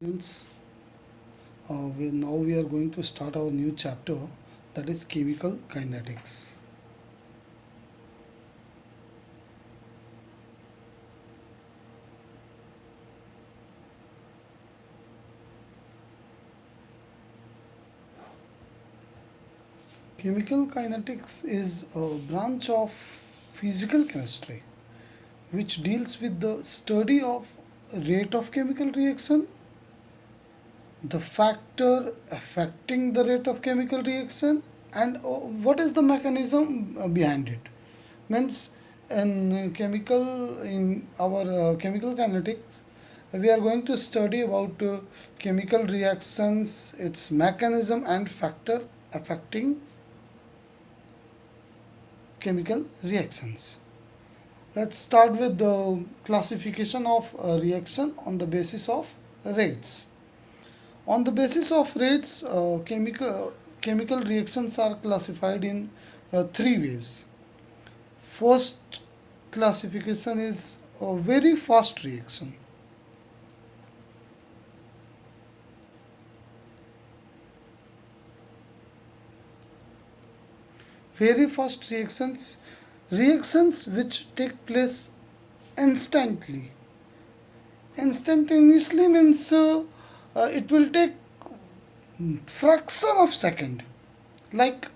Students, now we are going to start our new chapter, that is chemical kinetics. Chemical kinetics is a branch of physical chemistry which deals with the study of rate of chemical reaction, the factor affecting the rate of chemical reaction, and what is the mechanism behind it. Means in our chemical kinetics, we are going to study about chemical reactions, its mechanism and factor affecting chemical reactions. Let's start with the classification of reaction on the basis of rates. On the basis of rates, chemical reactions are classified in three ways. First classification is a very fast reaction. Very fast reactions which take place instantly. Instantaneously means it will take fraction of second, like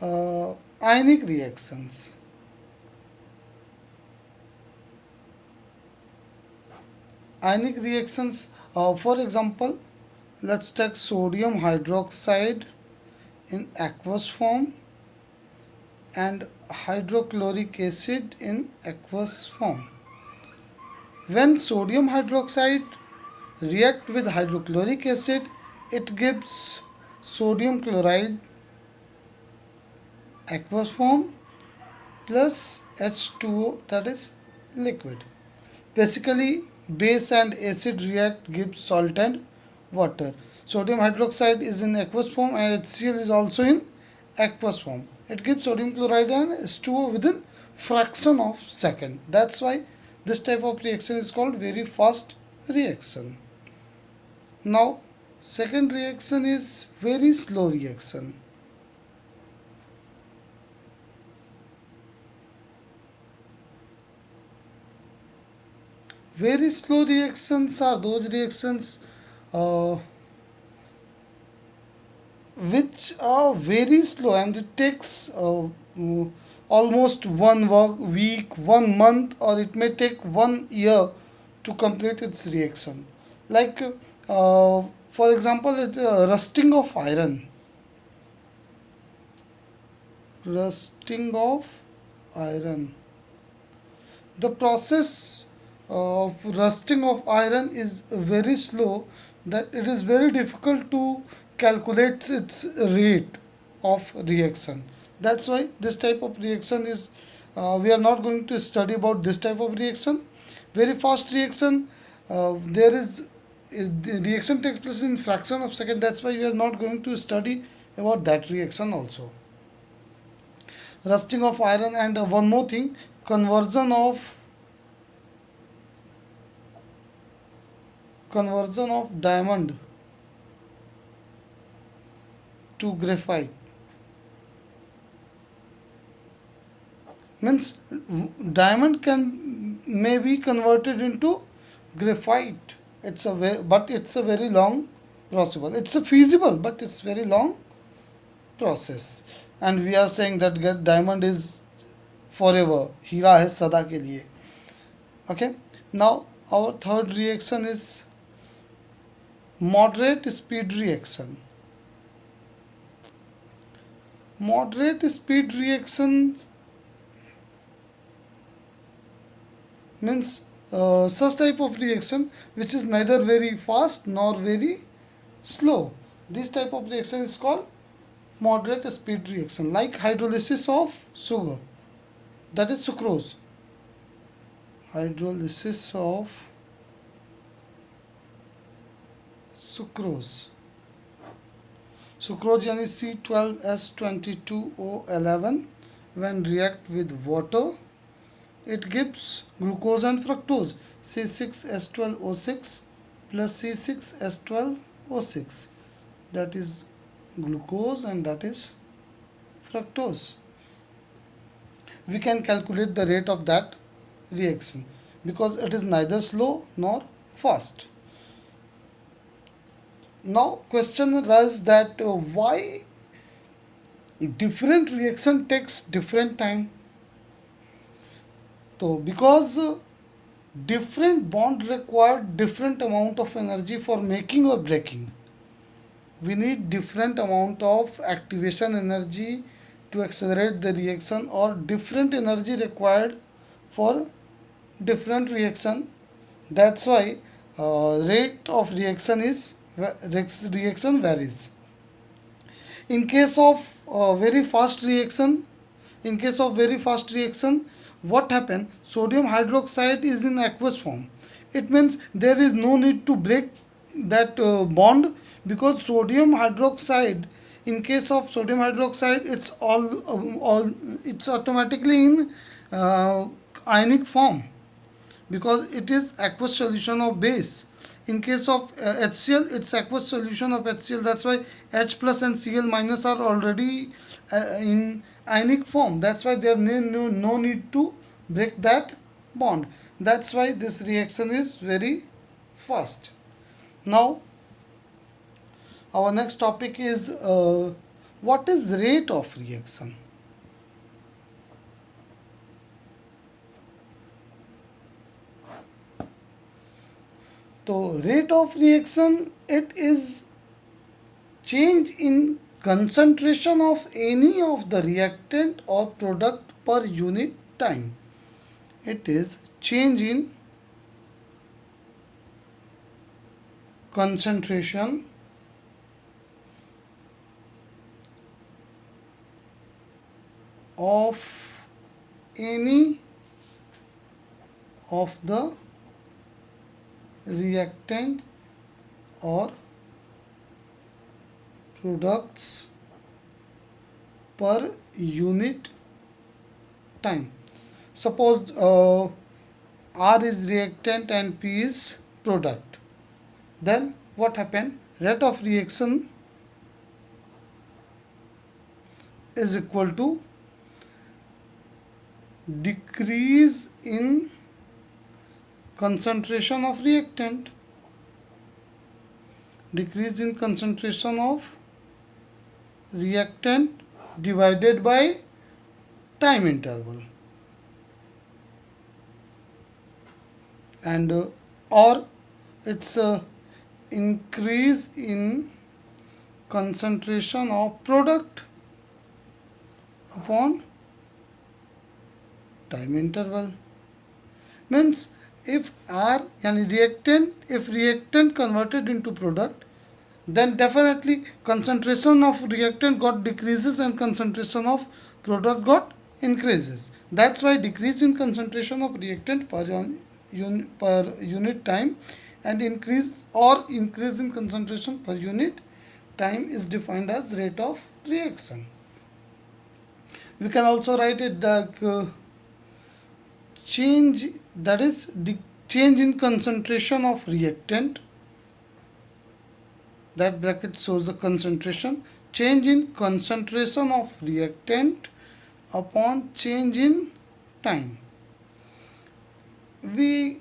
ionic reactions. Ionic reactions, for example, let's take sodium hydroxide in aqueous form and hydrochloric acid in aqueous form. When sodium hydroxide react with hydrochloric acid, it gives sodium chloride aqueous form plus H2O, that is liquid. Basically, base and acid react, gives salt and water. Sodium hydroxide is in aqueous form and HCl is also in aqueous form. It gives sodium chloride and H2O within fraction of second. That's why this type of reaction is called very fast reaction. Now, second reaction is very slow reaction. Very slow reactions are those reactions uh, which are very slow, and it takes almost week, 1 month, or it may take 1 year to complete its reaction. Like, for example, it's rusting of iron. Rusting of iron. The process of rusting of iron is very slow, that it is very difficult to calculate its rate of reaction. That's why this type of reaction is, we are not going to study about this type of reaction. Very fast reaction, there is the reaction takes place in fraction of second. That's why we are not going to study about that reaction also. Rusting of iron, and one more thing, conversion of diamond to graphite. Means diamond may be converted into graphite. But it's a very long process. It's a feasible, but it's very long process. And we are saying that diamond is forever. हीरा है सदा के लिए. Okay. Now our third reaction is moderate speed reaction. Moderate speed reaction means such type of reaction which is neither very fast nor very slow. This type of reaction is called moderate speed reaction, like hydrolysis of sugar, that is sucrose. Hydrolysis of sucrose. Sucrose यानी C12H22O11 when react with water it gives glucose and fructose, C6H12O6 plus C6H12O6, that is glucose and that is fructose. We can calculate the rate of that reaction because it is neither slow nor fast. Now question arises that why different reaction takes different time. So because different bond require different amount of energy for making or breaking. We need different amount of activation energy to accelerate the reaction, or different energy required for different reaction. That's why rate of reaction varies. In case of very fast reaction, what happen? Sodium hydroxide is in aqueous form. It means there is no need to break that bond, because sodium hydroxide, in case of sodium hydroxide, it's automatically in ionic form, because it is aqueous solution of base. In case of HCl, it's aqueous solution of HCl. That's why H plus and Cl minus are already in ionic form. That's why there no need to break that bond. That's why this reaction is very fast. Now our next topic is what is rate of reaction. So rate of reaction, it is change in concentration of any of the reactant or product per unit time. It is change in concentration of any of the reactant or products per unit time. Suppose R is reactant and P is product. Then what happen? Rate of reaction is equal to decrease in concentration of reactant, decrease in concentration of reactant divided by time interval, and or it's increase in concentration of product upon time interval. Means if R and if reactant converted into product, then definitely concentration of reactant got decreases and concentration of product got increases. That's why decrease in concentration of reactant per unit time and increase in concentration per unit time is defined as rate of reaction. We can also write it that change in concentration of reactant, that bracket shows the concentration, change in concentration of reactant upon change in time. We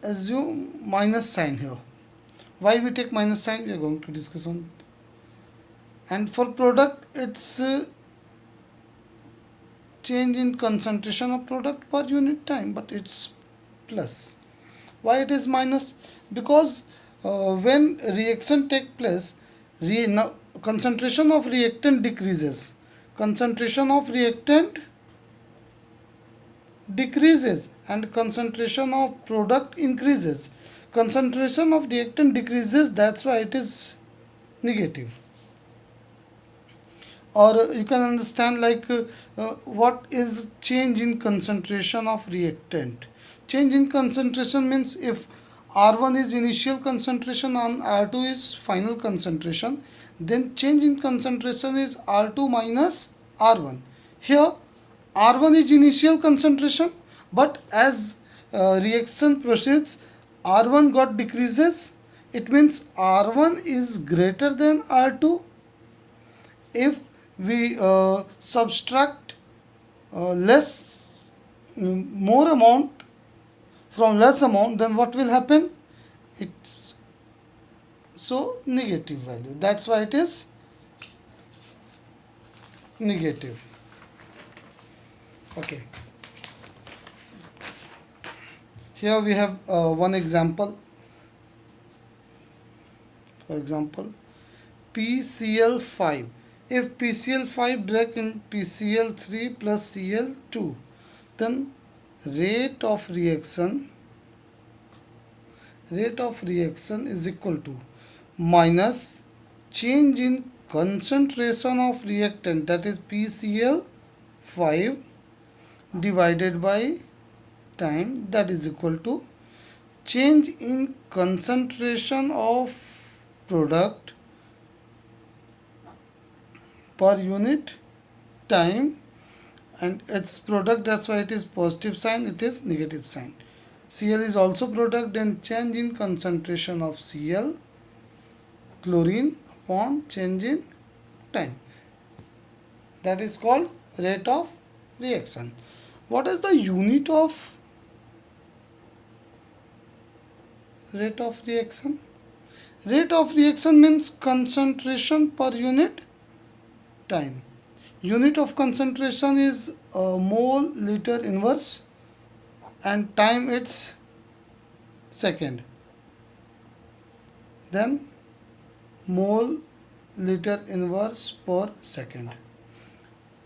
assume minus sign here. Why we take minus sign, we are going to discuss on. And for product, it's change in concentration of product per unit time, but it's plus. Why it is minus? Because when reaction take place, concentration of reactant decreases, concentration of reactant decreases, and concentration of product increases. Concentration of reactant decreases, that's why it is negative. Or you can understand like what is change in concentration of reactant. Change in concentration means if R1 is initial concentration and R2 is final concentration, then change in concentration is R2 minus R1. Here R1 is initial concentration, but as reaction proceeds, R1 got decreases. It means R1 is greater than R2. If we subtract less more amount from less amount, then what will happen? It's so negative value. That's why it is negative. Okay. Here we have one example. For example, PCl5. If PCl5 break in PCl3 plus Cl2, then rate of reaction is equal to minus change in concentration of reactant, that is PCl5, divided by time, that is equal to change in concentration of product per unit time, and its product, that's why it is positive sign, it is negative sign. Cl is also product, then change in concentration of Cl, chlorine, upon change in time, that is called rate of reaction. What is the unit of rate of reaction? Rate of reaction means concentration per unit time. Unit of concentration is mole liter inverse, and time it's second. Then mole liter inverse per second.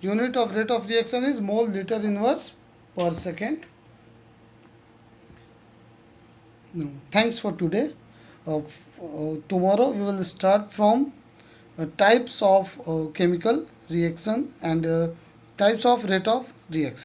Unit of rate of reaction is mole liter inverse per second. No. Thanks for today. Tomorrow we will start from types of chemical reaction and types of rate of reaction.